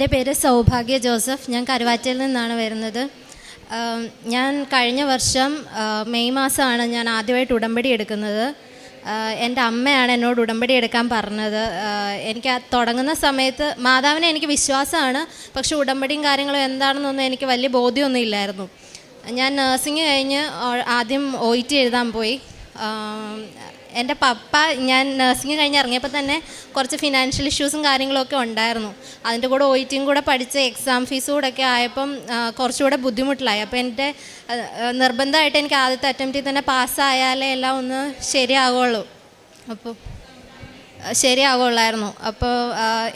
എൻ്റെ പേര് സൗഭാഗ്യ ജോസഫ്. ഞാൻ കരുവാറ്റയിൽ നിന്നാണ് വരുന്നത്. ഞാൻ കഴിഞ്ഞ വർഷം മെയ് മാസമാണ് ഞാൻ ആദ്യമായിട്ട് ഉടമ്പടി എടുക്കുന്നത്. എൻ്റെ അമ്മയാണ് എന്നോട് ഉടമ്പടി എടുക്കാൻ പറഞ്ഞത്. എനിക്ക് തുടങ്ങുന്ന സമയത്ത് മാതാവിനെ എനിക്ക് വിശ്വാസമാണ്, പക്ഷെ ഉടമ്പടിയും കാര്യങ്ങളും എന്താണെന്നൊന്നും എനിക്ക് വലിയ ബോധ്യമൊന്നും ഇല്ലായിരുന്നു. ഞാൻ നഴ്സിംഗ് കഴിഞ്ഞ് ആദ്യം OET എഴുതാൻ പോയി. എൻ്റെ പപ്പ ഞാൻ നഴ്സിംഗ് കഴിഞ്ഞ് ഇറങ്ങിയപ്പോൾ തന്നെ കുറച്ച് ഫിനാൻഷ്യൽ ഇഷ്യൂസും കാര്യങ്ങളൊക്കെ ഉണ്ടായിരുന്നു. അതിൻ്റെ കൂടെ OETയും കൂടെ പഠിച്ച് എക്സാം ഫീസും കൂടെ ഒക്കെ ആയപ്പം കുറച്ചുകൂടെ ബുദ്ധിമുട്ടിലായി. അപ്പോൾ എൻ്റെ നിർബന്ധമായിട്ട് എനിക്ക് ആദ്യത്തെ അറ്റംപ്റ്റിൽ തന്നെ പാസ്സായാലേ എല്ലാം ഒന്ന് ശരിയാവുള്ളായിരുന്നു. അപ്പോൾ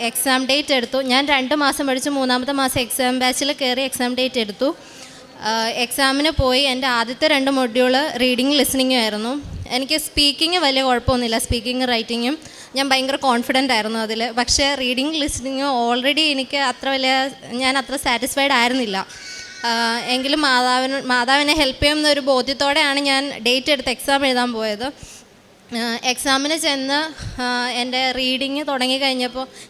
എക്സാം ഡേറ്റ് എടുത്തു. ഞാൻ 2 മാസം പഠിച്ചു. 3-ാമത്തെ മാസം എക്സാം ബാച്ചിൽ കയറി എക്സാം ഡേറ്റ് എടുത്തു. എക്സാമിന് പോയി. എൻ്റെ ആദ്യത്തെ 2 മൊഡ്യൂള് റീഡിങ്ങും ലിസണിങ്ങും ആയിരുന്നു. എനിക്ക് സ്പീക്കിങ് വലിയ കുഴപ്പമൊന്നുമില്ല. സ്പീക്കിങ്ങും റൈറ്റിങ്ങും ഞാൻ ഭയങ്കര കോൺഫിഡൻ്റ് ആയിരുന്നു അതിൽ. പക്ഷേ റീഡിങ് ലിസണിങ്ങും ഓൾറെഡി എനിക്ക് ഞാൻ അത്ര സാറ്റിസ്ഫൈഡ് ആയിരുന്നില്ല. എങ്കിലും മാതാവിനെ ഹെൽപ്പ് ചെയ്യുന്നൊരു ബോധ്യത്തോടെയാണ് ഞാൻ ഡേറ്റ് എടുത്ത് എക്സാം എഴുതാൻ പോയത്. എക്സാമിന് ചെന്ന് എൻ്റെ റീഡിങ്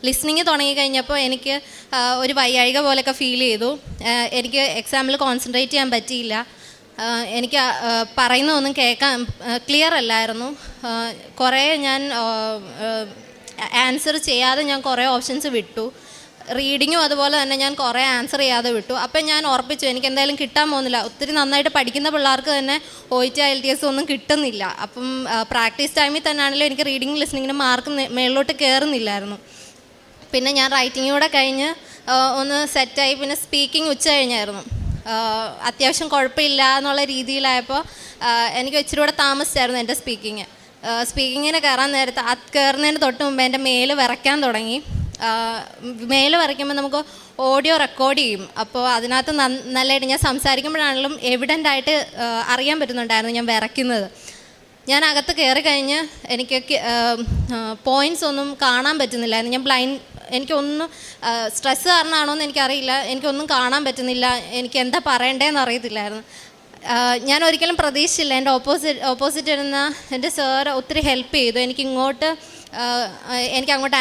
ലിസണിങ് തുടങ്ങിക്കഴിഞ്ഞപ്പോൾ എനിക്ക് ഒരു വയ്യാഴിക പോലെയൊക്കെ ഫീൽ ചെയ്തു. എനിക്ക് എക്സാമിൽ കോൺസെൻട്രേറ്റ് ചെയ്യാൻ പറ്റിയില്ല. എനിക്ക് പറയുന്നതൊന്നും കേൾക്കാൻ ക്ലിയർ അല്ലായിരുന്നു. കുറേ ഞാൻ ആൻസർ ചെയ്യാതെ ഞാൻ കുറേ ഓപ്ഷൻസ് വിട്ടു. റീഡിങ്ങും അതുപോലെ തന്നെ ഞാൻ കുറേ ആൻസർ ചെയ്യാതെ വിട്ടു. അപ്പം ഞാൻ ഉറപ്പിച്ചു എനിക്ക് എന്തായാലും കിട്ടാൻ പോകുന്നില്ല. ഒത്തിരി നന്നായിട്ട് പഠിക്കുന്ന പിള്ളേർക്ക് തന്നെ OET IELTS ഒന്നും കിട്ടുന്നില്ല. അപ്പം പ്രാക്ടീസ് ടൈമിൽ തന്നെ ആണെങ്കിലും എനിക്ക് റീഡിങ് ലിസണിങ്ങിന് മാർക്ക് മേളിലോട്ട് കയറുന്നില്ലായിരുന്നു. പിന്നെ ഞാൻ റൈറ്റിംഗ് കൂടെ കഴിഞ്ഞ് ഒന്ന് സെറ്റായി. പിന്നെ സ്പീക്കിംഗ് ഉച്ച കഴിഞ്ഞായിരുന്നു. അത്യാവശ്യം കുഴപ്പമില്ല എന്നുള്ള രീതിയിലായപ്പോൾ എനിക്ക് ഇച്ചിരി കൂടെ താമസിച്ചായിരുന്നു എൻ്റെ സ്പീക്കിങ്ങിന് കയറുന്നതിന് തൊട്ട് മുമ്പ് എൻ്റെ മേല് വിറയ്ക്കാൻ തുടങ്ങി. മേല് വരയ്ക്കുമ്പോൾ നമുക്ക് ഓഡിയോ റെക്കോർഡ് ചെയ്യും. അപ്പോൾ അതിനകത്ത് നല്ലതായിട്ട് ഞാൻ സംസാരിക്കുമ്പോഴാണെങ്കിലും എവിഡൻ്റായിട്ട് അറിയാൻ പറ്റുന്നുണ്ടായിരുന്നു ഞാൻ വിറയ്ക്കുന്നത്. ഞാൻ അകത്ത് കയറി കഴിഞ്ഞ് എനിക്ക് പോയിൻറ്റ്സ് ഒന്നും കാണാൻ പറ്റുന്നില്ലായിരുന്നു. എനിക്കൊന്നും സ്ട്രെസ്സ് കാരണമാണോ എന്ന് എനിക്കറിയില്ല. എനിക്കൊന്നും കാണാൻ പറ്റുന്നില്ല. എനിക്ക് എന്താ പറയണ്ടേന്ന് അറിയത്തില്ലായിരുന്നു. ഞാൻ ഒരിക്കലും പ്രതീക്ഷിച്ചില്ല. എൻ്റെ ഓപ്പോസിറ്റ് ഇരുന്ന എൻ്റെ സാർ ഒത്തിരി ഹെൽപ്പ് ചെയ്തു. എനിക്ക് അങ്ങോട്ട്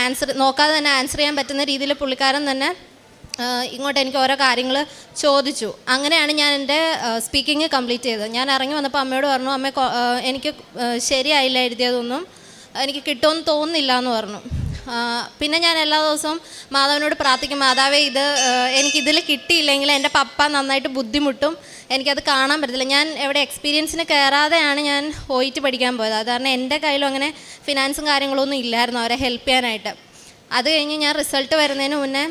ആൻസർ നോക്കാതെ തന്നെ ആൻസർ ചെയ്യാൻ പറ്റുന്ന രീതിയിൽ പുള്ളിക്കാരൻ തന്നെ ഇങ്ങോട്ട് എനിക്ക് ഓരോ കാര്യങ്ങൾ ചോദിച്ചു. അങ്ങനെയാണ് ഞാൻ എൻ്റെ സ്പീക്കിങ് കംപ്ലീറ്റ് ചെയ്തത്. ഞാൻ ഇറങ്ങി വന്നപ്പോൾ അമ്മയോട് പറഞ്ഞു, അമ്മ എനിക്ക് ശരിയായില്ല, എഴുതിയതൊന്നും എനിക്ക് കിട്ടുമെന്ന് തോന്നുന്നില്ല എന്ന് പറഞ്ഞു. പിന്നെ ഞാൻ എല്ലാ ദിവസവും മാതാവിനോട് പ്രാർത്ഥിക്കും, മാതാവേ എനിക്കിതിൽ കിട്ടിയില്ലെങ്കിൽ എൻ്റെ പപ്പ നന്നായിട്ട് ബുദ്ധിമുട്ടും, എനിക്കത് കാണാൻ പറ്റത്തില്ല. ഞാൻ എവിടെ എക്സ്പീരിയൻസിന് കയറാതെയാണ് ഞാൻ OET പഠിക്കാൻ പോയത്. അത് കാരണം എൻ്റെ കയ്യിലും അങ്ങനെ ഫിനാൻസും കാര്യങ്ങളൊന്നും ഇല്ലായിരുന്നു അവരെ ഹെൽപ്പ് ചെയ്യാനായിട്ട്. അത് കഴിഞ്ഞ് ഞാൻ റിസൾട്ട് വരുന്നതിന് മുന്നേ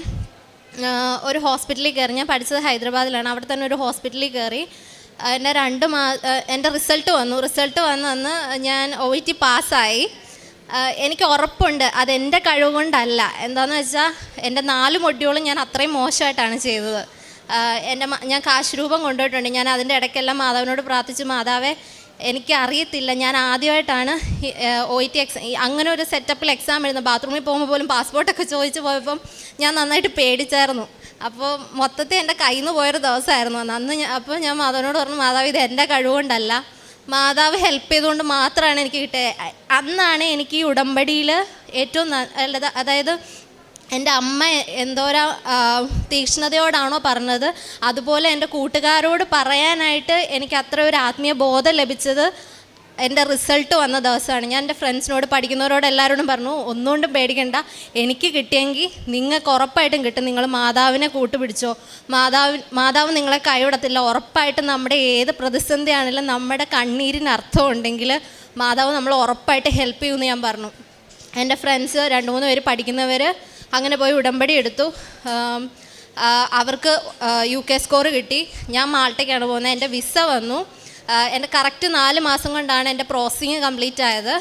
ഒരു ഹോസ്പിറ്റലിൽ കയറി. ഞാൻ പഠിച്ചത് ഹൈദരാബാദിലാണ്. അവിടെ തന്നെ ഒരു ഹോസ്പിറ്റലിൽ കയറി. എൻ്റെ റിസൾട്ട് വന്ന് ഞാൻ OET പാസ്സായി. എനിക്ക് ഉറപ്പുണ്ട് അതെൻ്റെ കഴിവ് കൊണ്ടല്ല. എന്താണെന്ന് വെച്ചാൽ എൻ്റെ 4 മൊഡ്യൂളും ഞാൻ അത്രയും മോശമായിട്ടാണ് ചെയ്തത്. ഞാൻ കാശ് രൂപം കൊണ്ടുപോയിട്ടുണ്ട്. ഞാൻ അതിൻ്റെ ഇടയ്ക്കെല്ലാം മാതാവിനോട് പ്രാർത്ഥിച്ചു, മാതാവേ എനിക്കറിയത്തില്ല, ഞാൻ ആദ്യമായിട്ടാണ് OET അങ്ങനെ ഒരു സെറ്റപ്പിൽ എക്സാം എഴുതുന്നത്. ബാത്റൂമിൽ പോകുമ്പോൾ പോലും പാസ്പോർട്ടൊക്കെ ചോദിച്ചു പോയപ്പം ഞാൻ നന്നായിട്ട് പേടിച്ചായിരുന്നു. അപ്പോൾ മൊത്തത്തിൽ എൻ്റെ കയ്യിൽ നിന്ന് പോയൊരു ദിവസമായിരുന്നു അന്ന്. അപ്പോൾ ഞാൻ മാതാവിനോട് പറഞ്ഞു, മാതാവ് ഇത് എൻ്റെ കഴിവുകൊണ്ടല്ല, മാതാവ് ഹെൽപ്പ് ചെയ്തുകൊണ്ട് മാത്രമാണ് എനിക്ക് കിട്ടിയത്. അന്നാണ് എനിക്ക് ഈ ഉടമ്പടിയിൽ ഏറ്റവും നല്ലത്. അതായത് എൻ്റെ അമ്മ എന്തോരം തീക്ഷ്ണതയോടാണോ പറഞ്ഞത്, അതുപോലെ എൻ്റെ കൂട്ടുകാരോട് പറയാനായിട്ട് എനിക്ക് അത്ര ഒരു ആത്മീയ ബോധം ലഭിച്ചത് എൻ്റെ റിസൾട്ട് വന്ന ദിവസമാണ്. ഞാൻ എൻ്റെ ഫ്രണ്ട്സിനോട്, പഠിക്കുന്നവരോട് എല്ലാവരോടും പറഞ്ഞു, ഒന്നുകൊണ്ടും പേടിക്കണ്ട, എനിക്ക് കിട്ടിയെങ്കിൽ നിങ്ങൾക്ക് ഉറപ്പായിട്ടും കിട്ടും. നിങ്ങൾ മാതാവിനെ കൂട്ടുപിടിച്ചോ, മാതാവ് നിങ്ങളെ കൈവിടത്തില്ല. ഉറപ്പായിട്ടും നമ്മുടെ ഏത് പ്രതിസന്ധിയാണെങ്കിലും നമ്മുടെ കണ്ണീരിന് അർത്ഥം ഉണ്ടെങ്കിൽ മാതാവ് നമ്മൾ ഉറപ്പായിട്ട് ഹെൽപ്പ് ചെയ്യുമെന്ന് ഞാൻ പറഞ്ഞു. എൻ്റെ ഫ്രണ്ട്സ് 2-3 പേര് പഠിക്കുന്നവർ അങ്ങനെ പോയി ഉടമ്പടി എടുത്തു. അവർക്ക് UK സ്കോർ കിട്ടി. ഞാൻ മാൾട്ടയ്ക്കാണ് പോകുന്നത്. എൻ്റെ വിസ വന്നു. എൻ്റെ കറക്റ്റ് 4 മാസം കൊണ്ടാണ് എൻ്റെ പ്രോസസ്സിങ് കംപ്ലീറ്റ് ആയത്.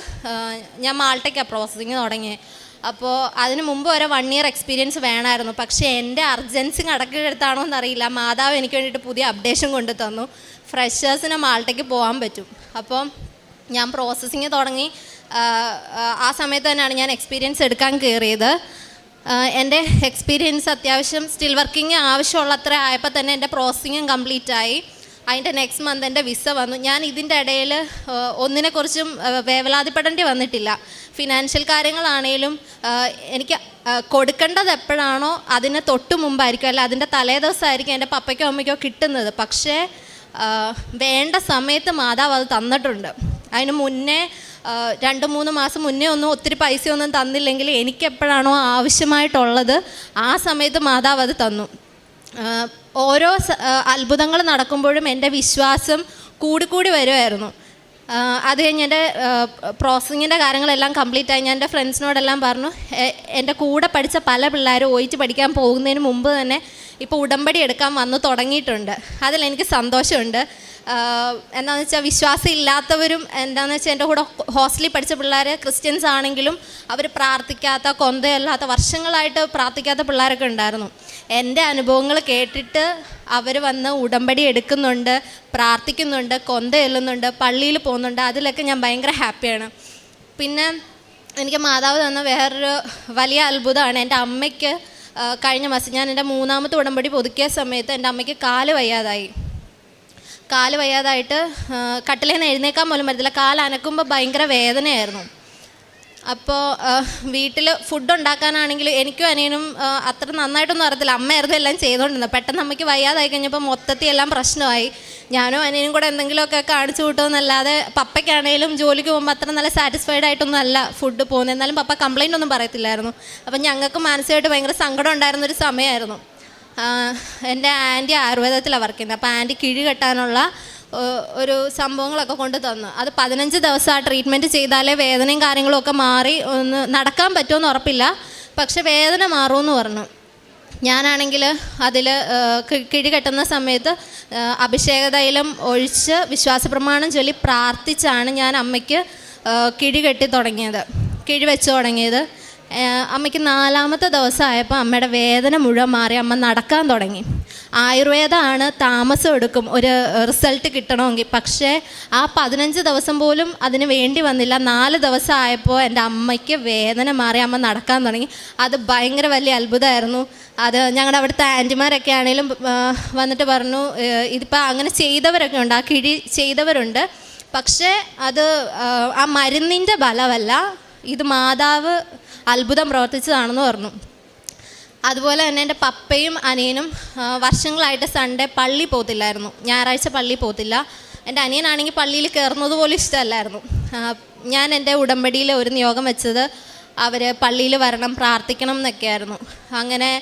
ഞാൻ മാൾട്ടയ്ക്കാണ് പ്രോസസ്സിങ് തുടങ്ങിയത്. അപ്പോൾ അതിന് മുമ്പ് വരെ 1 ഇയർ എക്സ്പീരിയൻസ് വേണമായിരുന്നു. പക്ഷേ എൻ്റെ അർജൻസി കടക്കെടുത്താണോ എന്നറിയില്ല, മാതാവ് എനിക്ക് വേണ്ടിയിട്ട് പുതിയ അപ്ഡേഷൻ കൊണ്ടു തന്നു. ഫ്രഷേഴ്സിന് മാൾട്ടയ്ക്ക് പോകാൻ പറ്റും. അപ്പോൾ ഞാൻ പ്രോസസ്സിങ് തുടങ്ങി. ആ സമയത്ത് തന്നെയാണ് ഞാൻ എക്സ്പീരിയൻസ് എടുക്കാൻ കയറിയത്. എൻ്റെ എക്സ്പീരിയൻസ് അത്യാവശ്യം സ്റ്റിൽ വർക്കിംഗ് ആവശ്യമുള്ള അത്ര ആയപ്പോൾ തന്നെ എൻ്റെ പ്രോസസ്സിങ്ങും കംപ്ലീറ്റ് ആയി. അതിൻ്റെ നെക്സ്റ്റ് മന്ത് എൻ്റെ വിസ വന്നു. ഞാൻ ഇതിൻ്റെ ഇടയിൽ ഒന്നിനെക്കുറിച്ചും വേവലാതിപ്പെടേണ്ടി വന്നിട്ടില്ല. ഫിനാൻഷ്യൽ കാര്യങ്ങളാണേലും എനിക്ക് കൊടുക്കേണ്ടത് എപ്പോഴാണോ അതിന് തൊട്ട് മുമ്പായിരിക്കും, അല്ല അതിൻ്റെ തലേ ദിവസമായിരിക്കും എൻ്റെ പപ്പയ്ക്കോ അമ്മയ്ക്കോ കിട്ടുന്നത്. പക്ഷേ വേണ്ട സമയത്ത് മാതാവ് അത് തന്നിട്ടുണ്ട്. അതിന് മുന്നേ 2-3 മാസം മുന്നേ ഒന്നും ഒത്തിരി പൈസയൊന്നും തന്നില്ലെങ്കിൽ എനിക്കെപ്പോഴാണോ ആവശ്യമായിട്ടുള്ളത് ആ സമയത്ത് മാതാവ് അത് തന്നു. ഓരോ അത്ഭുതങ്ങൾ നടക്കുമ്പോഴും എൻ്റെ വിശ്വാസം കൂടിക്കൂടി വരുമായിരുന്നു. അത് കഴിഞ്ഞ് എൻ്റെ പ്രോസസ്സിങ്ങിൻ്റെ കാര്യങ്ങളെല്ലാം കംപ്ലീറ്റ് ആയി. ഞാൻ എൻ്റെ ഫ്രണ്ട്സിനോടെല്ലാം പറഞ്ഞു, എൻ്റെ കൂടെ പഠിച്ച പല പിള്ളേരും OIT പഠിക്കാൻ പോകുന്നതിന് മുമ്പ് തന്നെ ഇപ്പോൾ ഉടമ്പടി എടുക്കാൻ വന്നു തുടങ്ങിയിട്ടുണ്ട്. അതിലെനിക്ക് സന്തോഷമുണ്ട്. എന്താണെന്ന് വെച്ചാൽ വിശ്വാസം ഇല്ലാത്തവരും എന്താണെന്ന് വെച്ചാൽ എൻ്റെ കൂടെ ഹോസ്റ്റലിൽ പഠിച്ച പിള്ളേർ ക്രിസ്ത്യൻസ് ആണെങ്കിലും അവർ പ്രാർത്ഥിക്കാത്ത, കൊന്തയല്ലാത്ത, വർഷങ്ങളായിട്ട് പ്രാർത്ഥിക്കാത്ത പിള്ളേരൊക്കെ ഉണ്ടായിരുന്നു. എൻ്റെ അനുഭവങ്ങൾ കേട്ടിട്ട് അവർ വന്ന് ഉടമ്പടി എടുക്കുന്നുണ്ട്, പ്രാർത്ഥിക്കുന്നുണ്ട്, കൊന്ത ചെല്ലുന്നുണ്ട്, പള്ളിയിൽ പോകുന്നുണ്ട്. അതിലൊക്കെ ഞാൻ ഭയങ്കര ഹാപ്പിയാണ്. പിന്നെ എനിക്ക് മാതാവ് തന്ന വേറൊരു വലിയ അത്ഭുതമാണ് എൻ്റെ അമ്മയ്ക്ക്. കഴിഞ്ഞ മാസം ഞാൻ എൻ്റെ 3ാമത്തെ ഉടമ്പടി പുതുക്കിയ സമയത്ത് എൻ്റെ അമ്മയ്ക്ക് കാല് വയ്യാതായിട്ട് കട്ടിലേൽ നിന്ന് എഴുന്നേക്കാൻ പോലും പറ്റത്തില്ല. കാല് അനക്കുമ്പോൾ ഭയങ്കര വേദനയായിരുന്നു. അപ്പോൾ വീട്ടിൽ ഫുഡ് ഉണ്ടാക്കാനാണെങ്കിൽ എനിക്കും അനിയനും അത്ര നന്നായിട്ടൊന്നും അറിയത്തില്ല. അമ്മയായിരുന്നു എല്ലാം ചെയ്തുകൊണ്ടിരുന്നത്. പെട്ടെന്ന് അമ്മയ്ക്ക് വയ്യാതായി കഴിഞ്ഞപ്പോൾ മൊത്തത്തിൽ എല്ലാം പ്രശ്നമായി. ഞാനും അനിയനും കൂടെ എന്തെങ്കിലുമൊക്കെ കാണിച്ചു കൂട്ടുമെന്നല്ലാതെ പപ്പയ്ക്കാണെങ്കിലും ജോലിക്ക് പോകുമ്പോൾ അത്ര നല്ല സാറ്റിസ്ഫൈഡ് ആയിട്ടൊന്നും അല്ല ഫുഡ് പോകുന്നത്. എന്നാലും പപ്പ കംപ്ലൈൻ്റ് ഒന്നും പറയത്തില്ലായിരുന്നു. അപ്പം ഞങ്ങൾക്ക് മാനസികമായിട്ട് ഭയങ്കര സങ്കടം ഉണ്ടായിരുന്നൊരു സമയമായിരുന്നു. എൻ്റെ ആൻറ്റി ആയുർവേദത്തിലാണ് വർക്ക് ചെയ്യുന്നത്. അപ്പോൾ ആൻറ്റി കിഴി കെട്ടാനുള്ള ഒരു സംഭവങ്ങളൊക്കെ കൊണ്ട് തന്നു. അത് 15 ദിവസം ആ ട്രീറ്റ്മെൻറ്റ് ചെയ്താലേ വേദനയും കാര്യങ്ങളൊക്കെ മാറി ഒന്ന് നടക്കാൻ പറ്റുമെന്ന് ഉറപ്പില്ല, പക്ഷെ വേദന മാറുമെന്ന് പറഞ്ഞു. ഞാനാണെങ്കിൽ അതിൽ കിഴി കെട്ടുന്ന സമയത്ത് അഭിഷേക തൈലം ഒഴിച്ച് വിശ്വാസപ്രമാണം ചൊല്ലി പ്രാർത്ഥിച്ചാണ് ഞാൻ അമ്മയ്ക്ക് കിഴി വെച്ച് തുടങ്ങിയത്. അമ്മയ്ക്ക് 4ാമത്തെ ദിവസമായപ്പോൾ അമ്മയുടെ വേദന മുഴുവൻ മാറി. അമ്മ നടക്കാൻ തുടങ്ങി. ആയുർവേദമാണ്, താമസം എടുക്കും ഒരു റിസൾട്ട് കിട്ടണമെങ്കിൽ. പക്ഷേ ആ 15 ദിവസം പോലും അതിന് വേണ്ടി വന്നില്ല. 4 ദിവസം ആയപ്പോൾ എൻ്റെ അമ്മയ്ക്ക് വേദന മാറി, അമ്മ നടക്കാൻ തുടങ്ങി. അത് ഭയങ്കര വലിയ അത്ഭുതമായിരുന്നു. അത് ഞങ്ങളുടെ അവിടുത്തെ ആൻറ്റിമാരൊക്കെ ആണെങ്കിലും വന്നിട്ട് പറഞ്ഞു, ഇതിപ്പോൾ അങ്ങനെ ചെയ്തവരൊക്കെ ഉണ്ട്, ആ കിഴി ചെയ്തവരുണ്ട്. പക്ഷേ അത് ആ മരുന്നിൻ്റെ ബലമല്ല, ഇത് മാതാവ് അത്ഭുതം പ്രവർത്തിച്ചതാണെന്ന് പറഞ്ഞു. അതുപോലെ തന്നെ എൻ്റെ പപ്പയും അനിയനും വർഷങ്ങളായിട്ട് സൺഡേ പള്ളി പോകത്തില്ലായിരുന്നു. ഞായറാഴ്ച പള്ളി പോകത്തില്ല. എൻ്റെ അനിയനാണെങ്കിൽ പള്ളിയിൽ കയറുന്നത് പോലും ഇഷ്ടമല്ലായിരുന്നു. ഞാൻ എൻ്റെ ഉടമ്പടിയിൽ ഒരു നിയോഗം വെച്ചത് അവർ പള്ളിയിൽ വരണം, പ്രാർത്ഥിക്കണം എന്നൊക്കെയായിരുന്നു. അങ്ങനെ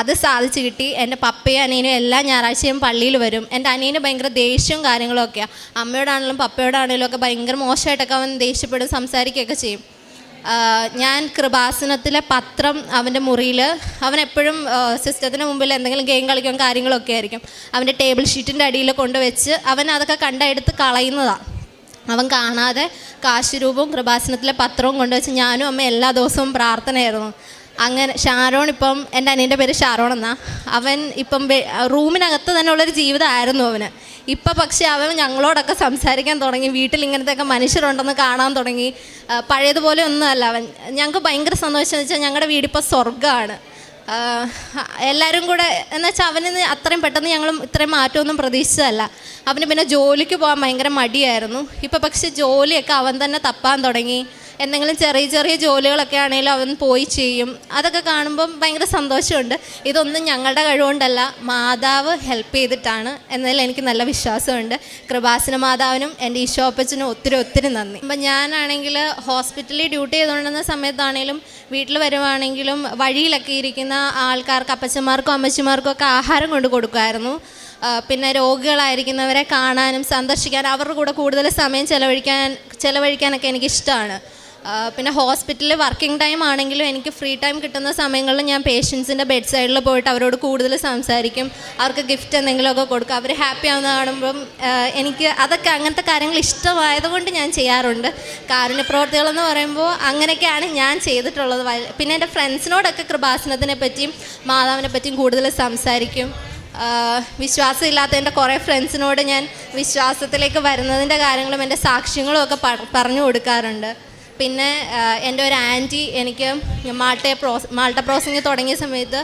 അത് സാധിച്ചു കിട്ടി. എൻ്റെ പപ്പയും അനിയനും എല്ലാ ഞായറാഴ്ചയും പള്ളിയിൽ വരും. എൻ്റെ അനിയന് ഭയങ്കര ദേഷ്യവും കാര്യങ്ങളൊക്കെയാണ്. അമ്മയോടാണെങ്കിലും പപ്പയോടാണെങ്കിലും ഒക്കെ ഭയങ്കര മോശമായിട്ടൊക്കെ അവൻ ദേഷ്യപ്പെടും, സംസാരിക്കുകയൊക്കെ ചെയ്യും. ഞാൻ കൃപാസനത്തിലെ പത്രം അവൻ്റെ മുറിയിൽ, അവൻ എപ്പോഴും സിസ്റ്റത്തിന് മുമ്പിൽ എന്തെങ്കിലും ഗെയിം കളിക്കും കാര്യങ്ങളൊക്കെ ആയിരിക്കും. അവൻ്റെ ടേബിൾ ഷീറ്റിൻ്റെ അടിയിൽ കൊണ്ടുവച്ച് അവൻ അതൊക്കെ കണ്ടെടുത്ത് കളയുന്നതാണ്. അവൻ കാണാതെ കാശുരൂപവും കൃപാസനത്തിലെ പത്രവും കൊണ്ടുവച്ച് ഞാനും അമ്മ എല്ലാ ദിവസവും പ്രാർത്ഥനയായിരുന്നു. അങ്ങനെ ഷാരോൺ, ഇപ്പം എൻ്റെ അനിയൻ്റെ പേര് ഷാരോൺ എന്നാണ്. അവൻ ഇപ്പം റൂമിനകത്ത് തന്നെ ഉള്ളൊരു ജീവിതമായിരുന്നു അവന്. ഇപ്പം പക്ഷേ അവൻ ഞങ്ങളോടൊക്കെ സംസാരിക്കാൻ തുടങ്ങി. വീട്ടിൽ ഇങ്ങനത്തെയൊക്കെ മനുഷ്യരുണ്ടെന്ന് കാണാൻ തുടങ്ങി. പഴയതുപോലെ ഒന്നുമല്ല അവൻ. ഞങ്ങൾക്ക് ഭയങ്കര സന്തോഷം എന്ന് വെച്ചാൽ ഞങ്ങളുടെ വീടിപ്പോൾ സ്വർഗ്ഗമാണ്. എല്ലാവരും കൂടെ എന്ന് വെച്ചാൽ അവന് അത്രയും പെട്ടെന്ന് ഞങ്ങളും ഇത്രയും മാറ്റമൊന്നും പ്രതീക്ഷിച്ചതല്ല. അവന് പിന്നെ ജോലിക്ക് പോകാൻ ഭയങ്കര മടിയായിരുന്നു. ഇപ്പം പക്ഷേ ജോലിയൊക്കെ അവൻ തന്നെ തപ്പാൻ തുടങ്ങി. എന്തെങ്കിലും ചെറിയ ചെറിയ ജോലികളൊക്കെ ആണെങ്കിലും അവൻ പോയി ചെയ്യും. അതൊക്കെ കാണുമ്പം ഭയങ്കര സന്തോഷമുണ്ട്. ഇതൊന്നും ഞങ്ങളുടെ കഴിവുകൊണ്ടല്ല, മാതാവ് ഹെൽപ്പ് ചെയ്തിട്ടാണ് എന്നതിൽ എനിക്ക് നല്ല വിശ്വാസമുണ്ട്. കൃപാസന മാതാവിനും എൻ്റെ ഈശോ അപ്പച്ചനും ഒത്തിരി നന്ദി. അപ്പം ഞാനാണെങ്കിൽ ഹോസ്പിറ്റലിൽ ഡ്യൂട്ടി ചെയ്തുകൊണ്ടിരുന്ന സമയത്താണെങ്കിലും വീട്ടിൽ വരുവാണെങ്കിലും വഴിയിലൊക്കെ ഇരിക്കുന്ന ആൾക്കാർക്ക്, അപ്പച്ചന്മാർക്കും അമ്മച്ചിമാർക്കും ഒക്കെ ആഹാരം കൊണ്ട് കൊടുക്കുമായിരുന്നു. പിന്നെ രോഗികളായിരിക്കുന്നവരെ കാണാനും സന്ദർശിക്കാനും അവരുടെ കൂടെ കൂടുതൽ സമയം ചെലവഴിക്കാനൊക്കെ എനിക്കിഷ്ടമാണ്. പിന്നെ ഹോസ്പിറ്റലിൽ വർക്കിംഗ് ടൈം ആണെങ്കിലും എനിക്ക് ഫ്രീ ടൈം കിട്ടുന്ന സമയങ്ങളിൽ ഞാൻ പേഷ്യൻസിൻ്റെ ബെഡ് സൈഡിൽ പോയിട്ട് അവരോട് കൂടുതൽ സംസാരിക്കും. അവർക്ക് ഗിഫ്റ്റ് എന്തെങ്കിലുമൊക്കെ കൊടുക്കും. അവർ ഹാപ്പി ആവുന്ന കാണുമ്പം എനിക്ക് അതൊക്കെ അങ്ങനത്തെ കാര്യങ്ങൾ ഇഷ്ടമായതുകൊണ്ട് ഞാൻ ചെയ്യാറുണ്ട്. കാരുണ്യപ്രവർത്തികളെന്ന് പറയുമ്പോൾ അങ്ങനെയൊക്കെയാണ് ഞാൻ ചെയ്തിട്ടുള്ളത്. പിന്നെ എൻ്റെ ഫ്രണ്ട്സിനോടൊക്കെ കൃപാസനത്തിനെ പറ്റിയും മാതാവിനെ പറ്റിയും കൂടുതൽ സംസാരിക്കും. വിശ്വാസമില്ലാത്ത എൻ്റെ കുറേ ഫ്രണ്ട്സിനോട് ഞാൻ വിശ്വാസത്തിലേക്ക് വരുന്നതിൻ്റെ കാര്യങ്ങളും എൻ്റെ സാക്ഷ്യങ്ങളും ഒക്കെ പറഞ്ഞു കൊടുക്കാറുണ്ട്. പിന്നെ എൻ്റെ ഒരു ആൻറ്റി എനിക്ക് മാൾട്ട പ്രോസിങ് തുടങ്ങിയ സമയത്ത്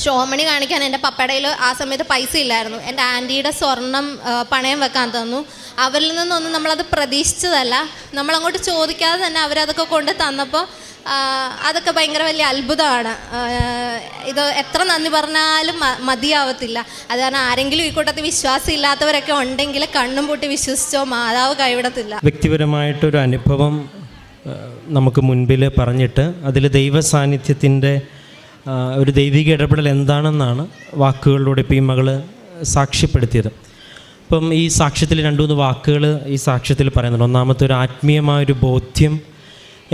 ഷോമണി കാണിക്കാൻ എൻ്റെ പപ്പയുടെ കയ്യിൽ ആ സമയത്ത് പൈസ ഇല്ലായിരുന്നു. എൻ്റെ ആൻറ്റിയുടെ സ്വർണം പണയം വെക്കാൻ തന്നു. അവരിൽ നിന്നൊന്നും നമ്മളത് പ്രതീക്ഷിച്ചതല്ല. നമ്മളങ്ങോട്ട് ചോദിക്കാതെ തന്നെ അവരതൊക്കെ കൊണ്ട് തന്നപ്പോൾ അതൊക്കെ ഭയങ്കര വലിയ അത്ഭുതമാണ്. ഇത് എത്ര നന്ദി പറഞ്ഞാലും മതിയാവത്തില്ല. അത് കാരണം ആരെങ്കിലും ഈ കൂട്ടത്തിൽ വിശ്വാസം ഇല്ലാത്തവരൊക്കെ ഉണ്ടെങ്കിൽ കണ്ണും പൂട്ടി വിശ്വസിച്ചോ, മാതാവ് കൈവിടത്തില്ല. വ്യക്തിപരമായിട്ടൊരു അനുഭവം നമുക്ക് മുൻപിൽ പറഞ്ഞിട്ട് അതിൽ ദൈവ സാന്നിധ്യത്തിൻ്റെ ഒരു ദൈവിക ഇടപെടൽ എന്താണെന്നാണ് വാക്കുകളിലൂടെ ഇപ്പോൾ ഈ മകൾ സാക്ഷ്യപ്പെടുത്തിയത്. അപ്പം ഈ സാക്ഷ്യത്തിൽ 2-3 വാക്കുകൾ ഈ സാക്ഷ്യത്തിൽ പറയുന്നുണ്ട്. ഒന്നാമത്തെ ഒരു ആത്മീയമായൊരു ബോധ്യം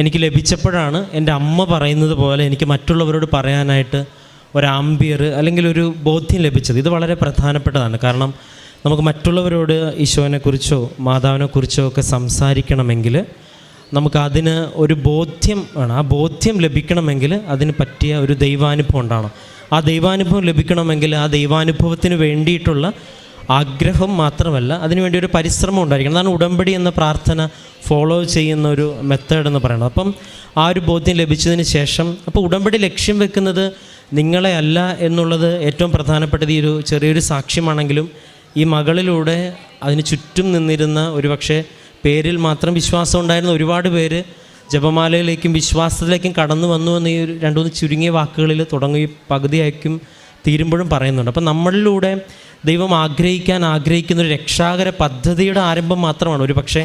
എനിക്ക് ലഭിച്ചപ്പോഴാണ് എൻ്റെ അമ്മ പറയുന്നത് പോലെ എനിക്ക് മറ്റുള്ളവരോട് പറയാനായിട്ട് ഒരു ആംബിയർ അല്ലെങ്കിൽ ഒരു ബോധ്യം ലഭിച്ചത്. ഇത് വളരെ പ്രധാനപ്പെട്ടതാണ്. കാരണം നമുക്ക് മറ്റുള്ളവരോട് ഈശോനെക്കുറിച്ചോ മാതാവിനെക്കുറിച്ചോ ഒക്കെ സംസാരിക്കണമെങ്കിൽ നമുക്കതിന് ഒരു ബോധ്യം വേണം. ആ ബോധ്യം ലഭിക്കണമെങ്കിൽ അതിന് പറ്റിയ ഒരു ദൈവാനുഭവം ഉണ്ടാകണം. ആ ദൈവാനുഭവം ലഭിക്കണമെങ്കിൽ ആ ദൈവാനുഭവത്തിന് വേണ്ടിയിട്ടുള്ള ആഗ്രഹം മാത്രമല്ല, അതിനുവേണ്ടി ഒരു പരിശ്രമം ഉണ്ടായിരിക്കണം. അതാണ് ഉടമ്പടി എന്ന പ്രാർത്ഥന ഫോളോ ചെയ്യുന്ന ഒരു മെത്തേഡ് എന്ന് പറയുന്നത്. അപ്പം ആ ഒരു ബോധ്യം ലഭിച്ചതിന് ശേഷം അപ്പോൾ ഉടമ്പടി ലക്ഷ്യം വെക്കുന്നത് നിങ്ങളെ അല്ല എന്നുള്ളത് ഏറ്റവും പ്രധാനപ്പെട്ടത് ഈ ഒരു ചെറിയൊരു സാക്ഷ്യമാണെങ്കിലും ഈ മകളിലൂടെ അതിന് ചുറ്റും നിന്നിരുന്ന ഒരുപക്ഷെ പേരിൽ മാത്രം വിശ്വാസം ഉണ്ടായിരുന്ന ഒരുപാട് പേര് ജപമാലയിലേക്കും വിശ്വാസത്തിലേക്കും കടന്നു വന്നു എന്ന് ഈ ഒരു 2-3 ചുരുങ്ങിയ വാക്കുകളിൽ തുടങ്ങി പകുതിയായിരിക്കും തീരുമ്പോഴും പറയുന്നുണ്ട്. അപ്പം നമ്മളിലൂടെ ദൈവം ആഗ്രഹിക്കുന്ന ഒരു രക്ഷാകര പദ്ധതിയുടെ ആരംഭം മാത്രമാണ് ഒരു പക്ഷേ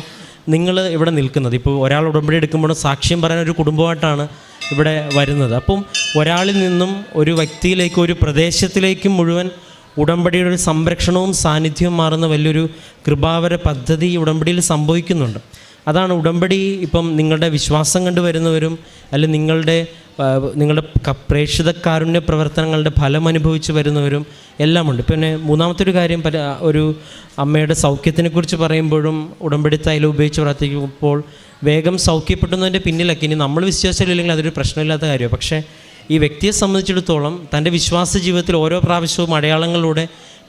നിങ്ങൾ ഇവിടെ നിൽക്കുന്നത്. ഇപ്പോൾ ഒരാൾ ഉടമ്പടി എടുക്കുമ്പോഴും സാക്ഷ്യം പറയാൻ ഒരു കുടുംബമായിട്ടാണ് ഇവിടെ വരുന്നത്. അപ്പം ഒരാളിൽ നിന്നും ഒരു വ്യക്തിയിലേക്കും ഒരു പ്രദേശത്തിലേക്കും മുഴുവൻ ഉടമ്പടിയുടെ ഒരു സംരക്ഷണവും സാന്നിധ്യവും മാറുന്ന വലിയൊരു കൃപാവര പദ്ധതി ഉടമ്പടിയിൽ സംഭവിക്കുന്നുണ്ട്. അതാണ് ഉടമ്പടി. ഇപ്പം നിങ്ങളുടെ വിശ്വാസം കണ്ടു വരുന്നവരും അല്ലെങ്കിൽ നിങ്ങളുടെ പ്രേക്ഷിത കാരുണ്യ പ്രവർത്തനങ്ങളുടെ ഫലം അനുഭവിച്ച് വരുന്നവരും എല്ലാമുണ്ട്. പിന്നെ മൂന്നാമത്തെ ഒരു കാര്യം, ഒരു അമ്മയുടെ സൗഖ്യത്തിനെക്കുറിച്ച് പറയുമ്പോഴും ഉടമ്പടി തൈലം ഉപയോഗിച്ച് പ്രാർത്ഥിക്കുമ്പോൾ വേഗം സൗഖ്യപ്പെടുന്നതിൻ്റെ പിന്നിലൊക്കെ ഇനി നമ്മൾ വിശ്വാസമില്ലെങ്കിൽ അതൊരു പ്രശ്നമില്ലാത്ത കാര്യമാണ്. പക്ഷേ ഈ വ്യക്തിയെ സംബന്ധിച്ചിടത്തോളം തൻ്റെ വിശ്വാസ ജീവിതത്തിൽ ഓരോ പ്രാവശ്യവും അടയാളങ്ങളിലൂടെ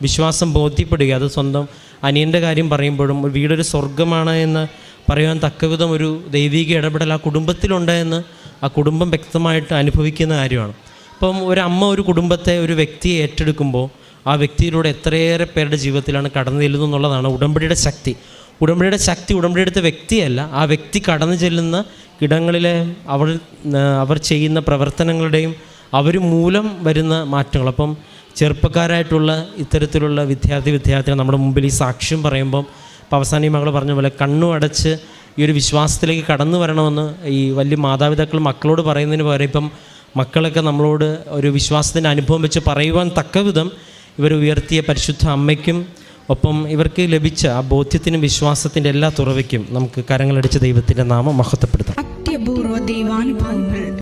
വിശ്വാസം ബോധ്യപ്പെടുക. അത് സ്വന്തം അനിയൻ്റെ കാര്യം പറയുമ്പോഴും വീടൊരു സ്വർഗമാണ് എന്ന് പറയുവാൻ തക്കവിധം ഒരു ദൈവിക ഇടപെടൽ ആ കുടുംബത്തിലുണ്ടെന്ന് ആ കുടുംബം വ്യക്തമായിട്ട് അനുഭവിക്കുന്ന കാര്യമാണ്. അപ്പം ഒരു അമ്മ ഒരു കുടുംബത്തെ, ഒരു വ്യക്തിയെ ഏറ്റെടുക്കുമ്പോൾ ആ വ്യക്തിയിലൂടെ എത്രയേറെ പേരുടെ ജീവിതത്തിലാണ് കടന്നു ചെല്ലുന്നത് എന്നുള്ളതാണ് ഉടമ്പടിയുടെ ശക്തി. ഉടമ്പടിയെടുത്ത വ്യക്തിയല്ല, ആ വ്യക്തി കടന്നു ചെല്ലുന്ന ഇടങ്ങളിലെ അവർ ചെയ്യുന്ന പ്രവർത്തനങ്ങളുടെയും അവർ മൂലം വരുന്ന മാറ്റങ്ങൾ. അപ്പം ചെറുപ്പക്കാരായിട്ടുള്ള ഇത്തരത്തിലുള്ള വിദ്യാർത്ഥികൾ നമ്മുടെ മുമ്പിൽ ഈ സാക്ഷ്യം പറയുമ്പം ഇപ്പോൾ അവസാനം ഈ മകൾ പറഞ്ഞ പോലെ കണ്ണു അടച്ച് ഈ ഒരു വിശ്വാസത്തിലേക്ക് കടന്നു വരണമെന്ന് ഈ വലിയ മാതാപിതാക്കൾ മക്കളോട് പറയുന്നതിന് പകരം ഇപ്പം മക്കളൊക്കെ നമ്മളോട് ഒരു വിശ്വാസത്തിൻ്റെ അനുഭവം വെച്ച് പറയുവാൻ തക്കവിധം ഇവർ ഉയർത്തിയ പരിശുദ്ധ അമ്മയ്ക്കും ഒപ്പം ഇവർക്ക് ലഭിച്ച ആ ബോധ്യത്തിനും വിശ്വാസത്തിൻ്റെ എല്ലാ തുറവയ്ക്കും നമുക്ക് കരങ്ങളടിച്ച ദൈവത്തിൻ്റെ നാമം മഹത്വപ്പെടുത്താം.